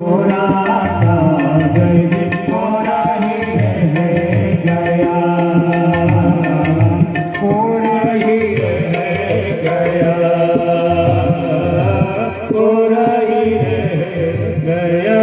मोरा कागज मोरा ही रह गया, मोरा ही रह गया, मोरा ही रह गया।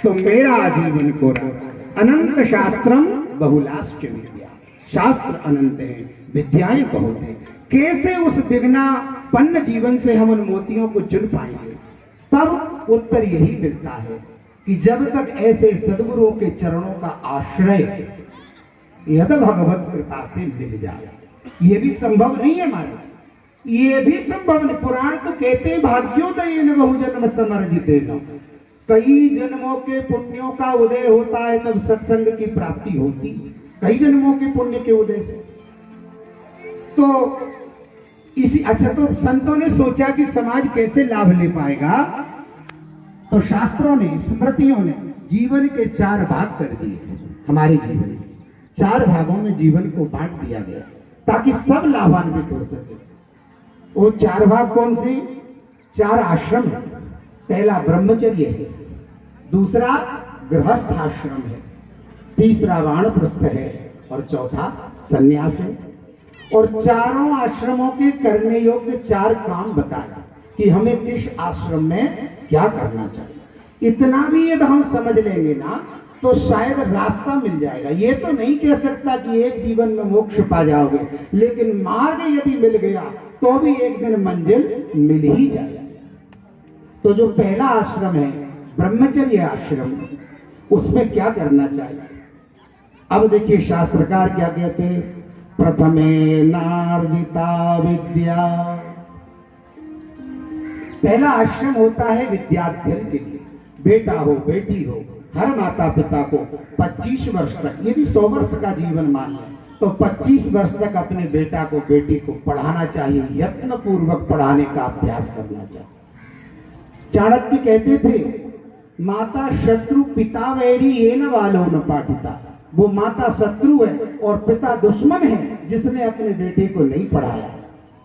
तो मेरा जीवन कोरा, अनंत शास्त्रम बहुलाश्च विद्या, शास्त्र अनंत है, विद्याएं बहुत है। कैसे उस विघ्नापन्न जीवन से हम उन मोतियों को चुन पाएंगे? तब उत्तर यही मिलता है कि जब तक ऐसे सदगुरुओं के चरणों का आश्रय यद भगवत कृपा से मिल जाए, ये भी संभव नहीं है हमारे, ये भी संभव नहीं। पुराण तो कहते हैं भाग्योदयेन बहुजन्म समर्जितेन, कई जन्मों के पुण्यों का उदय होता है तब सत्संग की प्राप्ति होती, कई जन्मों के पुण्य के उदय से। तो इसी अच्छा, तो संतों ने सोचा कि समाज कैसे लाभ ले पाएगा, तो शास्त्रों ने, स्मृतियों ने जीवन के 4 भाग कर दिए। हमारे जीवन में 4 भागों में जीवन को बांट दिया गया ताकि सब लाभान्वित हो सके। वो 4 भाग कौन से? 4 आश्रम है। पहला ब्रह्मचर्य है, दूसरा गृहस्थ आश्रम है, तीसरा वानप्रस्थ है और चौथा सन्यास है। और चारों आश्रमों के करने योग्य 4 काम बताया कि हमें किस आश्रम में क्या करना चाहिए। इतना भी यदि हम समझ लेंगे ना तो शायद रास्ता मिल जाएगा। ये तो नहीं कह सकता कि एक जीवन में मोक्ष पा जाओगे, लेकिन मार्ग यदि मिल गया तो भी एक दिन मंजिल मिल ही जाएगा। तो जो पहला आश्रम है ब्रह्मचर्य आश्रम, उसमें क्या करना चाहिए? अब देखिए शास्त्रकार क्या कहते हैं, प्रथमे नार्जिता विद्या। पहला आश्रम होता है विद्याध्ययन के लिए। बेटा हो बेटी हो, हर माता पिता को 25 वर्ष तक, यदि 100 वर्ष का जीवन मान लें तो 25 वर्ष तक अपने बेटा को बेटी को पढ़ाना चाहिए, यत्न पूर्वक पढ़ाने का अभ्यास करना चाहिए। चाणक्य कहते थे माता शत्रु पिता वैरी येन वालो न पाठिता। वो माता शत्रु है और पिता दुश्मन है जिसने अपने बेटे को नहीं पढ़ाया।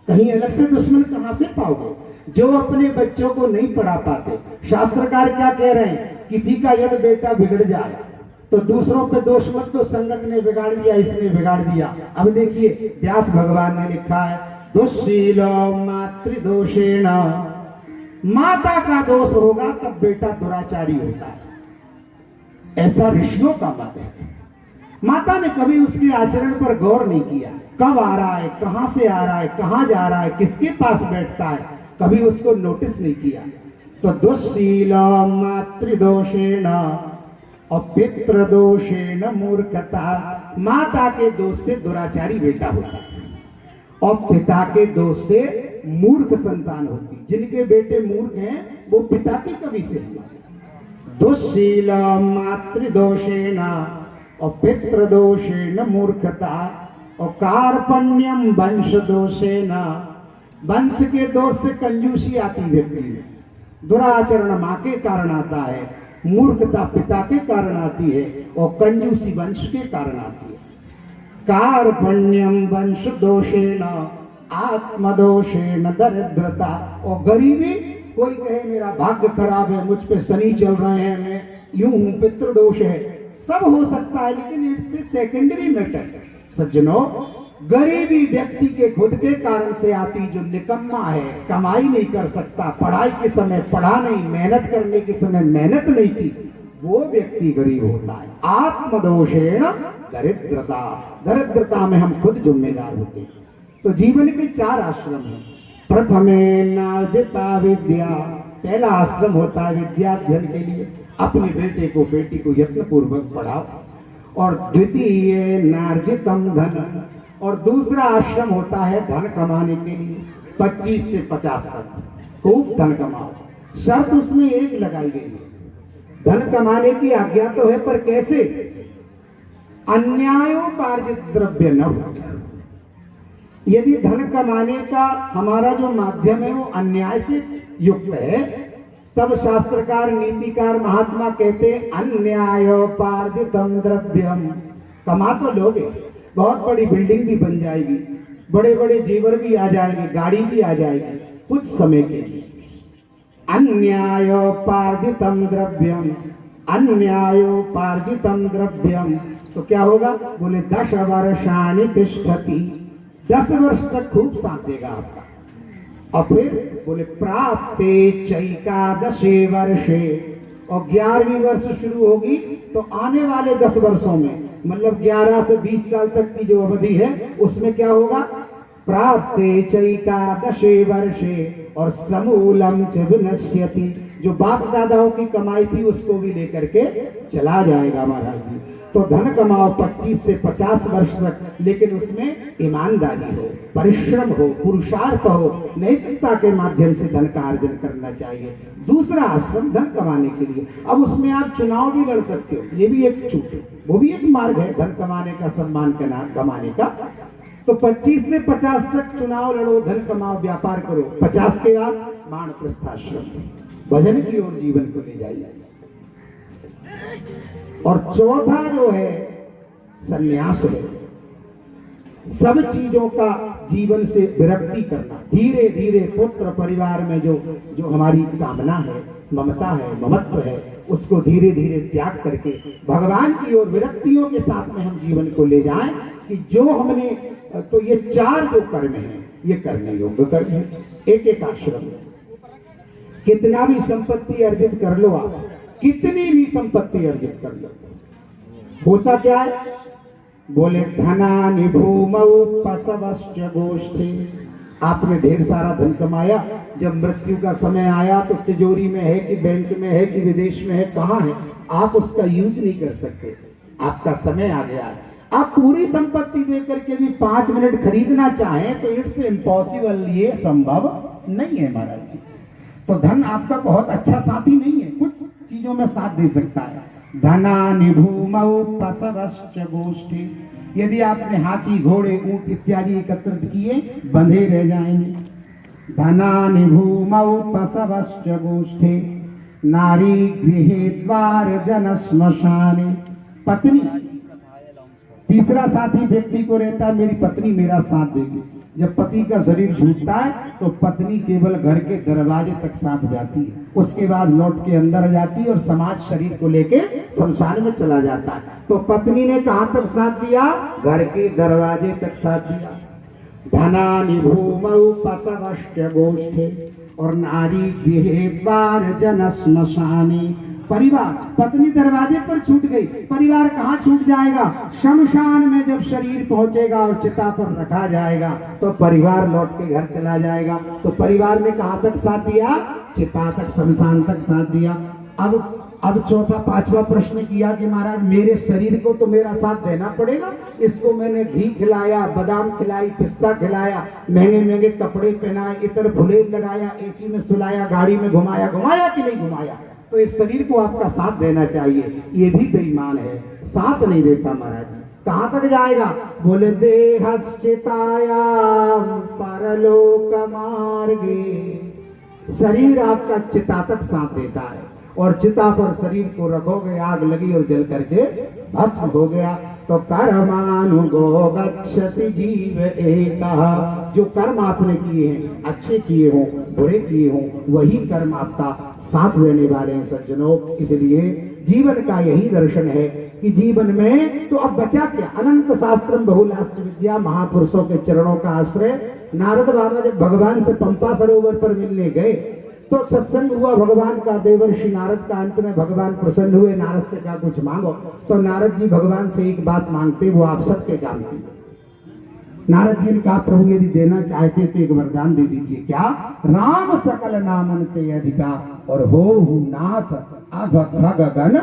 कहीं अलग से दुश्मन कहां से पाओगे जो अपने बच्चों को नहीं पढ़ा पाते। शास्त्रकार क्या कह रहे हैं, किसी का यदि बेटा बिगड़ जाए तो दूसरों पे दोष मत दो, संगत ने बिगाड़ दिया, इसने बिगाड़ दिया। अब देखिए व्यास भगवान ने लिखा है, दुश्शीलो मातृदोषेण, माता का दोष होगा तब बेटा दुराचारी होता है। ऐसा ऋषियों का मत है। माता ने कभी उसके आचरण पर गौर नहीं किया, कब आ रहा है, कहां से आ रहा है, कहां जा रहा है, किसके पास बैठता है, कभी उसको नोटिस नहीं किया। तो दुश्शील मातृदोषेण और पितृदोषेण मूर्खता, माता के दोष से दुराचारी बेटा होता है और पिता के दोष से मूर्ख संतान होती। जिनके बेटे मूर्ख हैं वो पिता की कवि से। दुश्शील मातृदोषेण और पितृदोषेण मूर्खता और कार्पण्यम वंश दोषेण, वंश के दोष से कंजूसी आती व्यक्ति में, दुराचरण मां के कारण आता है, मूर्खता पिता के कारण आती है और कंजूसी वंश के कारण आती है। कार्पण्यम वंश दोषेण आत्मदोषेण दरिद्रता, और गरीबी, कोई कहे मेरा भाग्य खराब है, मुझ पे शनि चल रहे हैं, मैं यूं हूं, पितृदोष है, सब हो सकता है, लेकिन इट्स सेकेंडरी मैटर। सज्जनों, गरीबी व्यक्ति के खुद के कारण से आती, जो निकम्मा है, कमाई नहीं कर सकता, पढ़ाई के समय पढ़ा नहीं, मेहनत करने के समय मेहनत नहीं की, वो व्यक्ति गरीब होता है। आत्मदोषेण दरिद्रता, दरिद्रता में हम खुद जिम्मेदार होते हैं। तो जीवन के 4 आश्रम हैं। प्रथमे नार्जिता विद्या, पहला आश्रम होता है विद्याध्ययन के लिए, अपने बेटे को बेटी को यत्न पूर्वक पढ़ाओ। और द्वितीय नार्जितम धन, और दूसरा आश्रम होता है धन कमाने के लिए, 25 से 50 तक खूब धन कमाओ। शर्त उसमें एक लगाई गई है, धन कमाने की आज्ञा तो है, पर कैसे? अन्यायोपार्जित द्रव्य न हो। यदि धन कमाने का हमारा जो माध्यम है वो अन्याय से युक्त है, तब शास्त्रकार, नीतिकार, महात्मा कहते हैं अन्यायोपार्जितम द्रव्यम। कमा तो लोगे, बहुत बड़ी बिल्डिंग भी बन जाएगी, बड़े बड़े जेवर भी आ जाएंगे, गाड़ी भी आ जाएगी, कुछ समय के लिए। अन्यायोपार्जितम द्रव्यम, अन्यायोपार्जितम द्रव्यम, तो क्या होगा? बोले 10 वर्षाणि तिष्ठति, 10 वर्ष तक खूब साथ देगा आपका। और फिर बोले प्राप्ते चैकादशे वर्षे, और 11वीं वर्ष शुरू होगी तो आने वाले 10 वर्षों में, मतलब 11 से 20 साल तक की जो अवधि है उसमें क्या होगा? प्राप्ते चैकादशे वर्षे, और समूलम च विनश्यति, जो बाप दादाओं की कमाई थी उसको भी लेकर के चला जाएगा महाराज जी। तो धन कमाओ 25 से 50 वर्ष तक, लेकिन उसमें ईमानदारी हो, परिश्रम हो, पुरुषार्थ हो, नैतिकता के माध्यम से धन का अर्जन करना चाहिए। दूसरा आश्रम धन कमाने के लिए, अब उसमें आप चुनाव भी लड़ सकते हो, ये भी एक छूट, वो भी एक मार्ग है धन कमाने का, सम्मान कमाने का। तो 25 से 50 तक चुनाव लड़ो, धन कमाओ, व्यापार करो। 50 के बाद वानप्रस्थाश्रम, भजन की ओर जीवन को ले जाइए। और चौथा जो है संन्यास है, सब चीजों का जीवन से विरक्ति करना, धीरे धीरे पुत्र परिवार में जो हमारी कामना है, ममता है, ममत्व है, उसको धीरे धीरे त्याग करके भगवान की ओर विरक्तियों के साथ में हम जीवन को ले जाएं कि जो हमने, तो ये 4 जो कर्म हैं ये करने योग्य कर्म है। एक एक आश्रम में कितना भी संपत्ति अर्जित कर लो आप, कितनी भी संपत्ति अर्जित कर लो, होता क्या है? बोले धनानि भूमौ पशवश्च गोष्ठी, आपने ढेर सारा धन कमाया, जब मृत्यु का समय आया तो तिजोरी में है कि बैंक में है कि विदेश में है, कहाँ है, आप उसका यूज नहीं कर सकते, आपका समय आ गया है। आप पूरी संपत्ति देकर के भी 5 मिनट खरीदना चाहें तो इट्स इम्पॉसिबल, ये संभव नहीं है महाराज जी। तो धन आपका बहुत अच्छा साथी नहीं है, कुछ चीजों में साथ दे सकता है। धनानि भूमौ पशवश्च गोष्ठी, यदि आपने हाथी, घोड़े, ऊंट इत्यादि एकत्रित किए, बंधे रह जाएंगे। धनानि भूमौ पशवश्च गोष्ठी, नारी गृहे द्वार जन श्मशाने, पत्नी, तीसरा साथी व्यक्ति को रहता है मेरी पत्नी मेरा साथ देगी। जब पति का शरीर छूटता है तो पत्नी केवल घर के दरवाजे तक साथ जाती है, उसके बाद लौट के अंदर जाती है और समाज शरीर को लेके शमशान में चला जाता है। तो पत्नी ने कहां तक साथ दिया? घर के दरवाजे तक साथ दिया। धनानि भूमौ पशवश्च गोष्ठे, और नारी गृहे द्वार जन श्मशाने, परिवार, पत्नी दरवाजे पर छूट गई, परिवार कहाँ छूट जाएगा? शमशान में जब शरीर पहुंचेगा और चिता पर रखा जाएगा तो परिवार लौट के घर चला जाएगा। तो परिवार ने कहाँ तक साथ दिया? चिता तक, शमशान तक साथ दिया। अब चौथा, 5वां प्रश्न किया कि महाराज मेरे शरीर को तो मेरा साथ देना पड़ेगा, इसको मैंने घी खिलाया, बादाम खिलाई, पिस्ता खिलाया, महंगे महंगे कपड़े पहनाए, इतर फुलेल लगाया, एसी में सुलाया, गाड़ी में घुमाया कि नहीं घुमाया, तो इस शरीर को आपका साथ देना चाहिए। ये भी बेईमान है, साथ नहीं देता महाराज। कहां तक जाएगा? बोले देहश्चिताया परलोक मार्गे, शरीर आपका चिता तक साथ देता है, और चिता पर शरीर को रखोगे, आग लगी और जल करके भस्म हो गया। तो कर्मानुगो गच्छति जीव एकः, जो कर्म आपने किए हैं, अच्छे किए हो, बुरे किए हो, वही कर्म आपका साथ देने वाले हैं सज्जनों। इसलिए जीवन का यही दर्शन है कि जीवन में तो अब बचा क्या? अनंत शास्त्रम बहुलाश्च विद्या, महापुरुषों के चरणों का आश्रय। नारद बाबा जब भगवान से पंपा सरोवर पर मिलने गए तो सत्संग हुआ भगवान का, देवर्षि नारद का, अंत में भगवान प्रसन्न हुए, नारद से कहा कुछ मांगो। तो नारद जी भगवान से एक बात मांगते, वो आप सबके जानते हैं। नारद जी ने कहा प्रभु यदि देना चाहते तो एक वरदान दे दीजिए। क्या? राम सकल नामन्ते अधिका, और हो नाथ अघ खग गण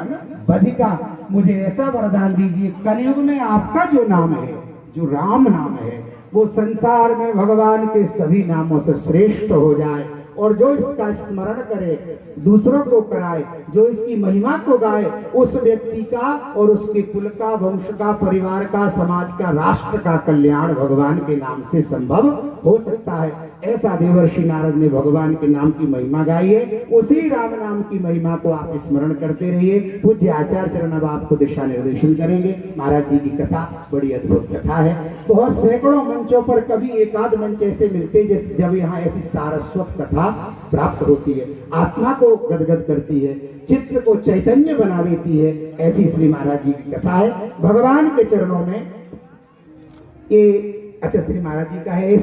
बधिका, मुझे ऐसा वरदान दीजिए कलयुग में आपका जो नाम है, जो राम नाम है, वो संसार में भगवान के सभी नामों से श्रेष्ठ हो जाए, और जो इसका स्मरण करे, दूसरों को कराए, जो इसकी महिमा को गाए, उस व्यक्ति का और उसके कुल का, वंश का, परिवार का, समाज का, राष्ट्र का कल्याण भगवान के नाम से संभव हो सकता है। ऐसा देवर्षि नारद ने भगवान के नाम की महिमा गाई है। उसी राम नाम की महिमा को आप स्मरण करते रहिए। पूज्य आचार्य चरण अब आपको दिशा निर्देशन करेंगे। महाराज जी की कथा बड़ी अद्भुत कथा है। बहुत सैकड़ों मंचों पर कभी एकाध मंच ऐसे मिलते जैसे जब यहाँ ऐसी सारस्वत कथा प्राप्त होती है, आत्मा को गदगद करती है, चित्त को चैतन्य बना देती है। ऐसी श्री महाराज जी की कथा है। भगवान के चरणों में ये अच्छा श्री महाराज जी का है।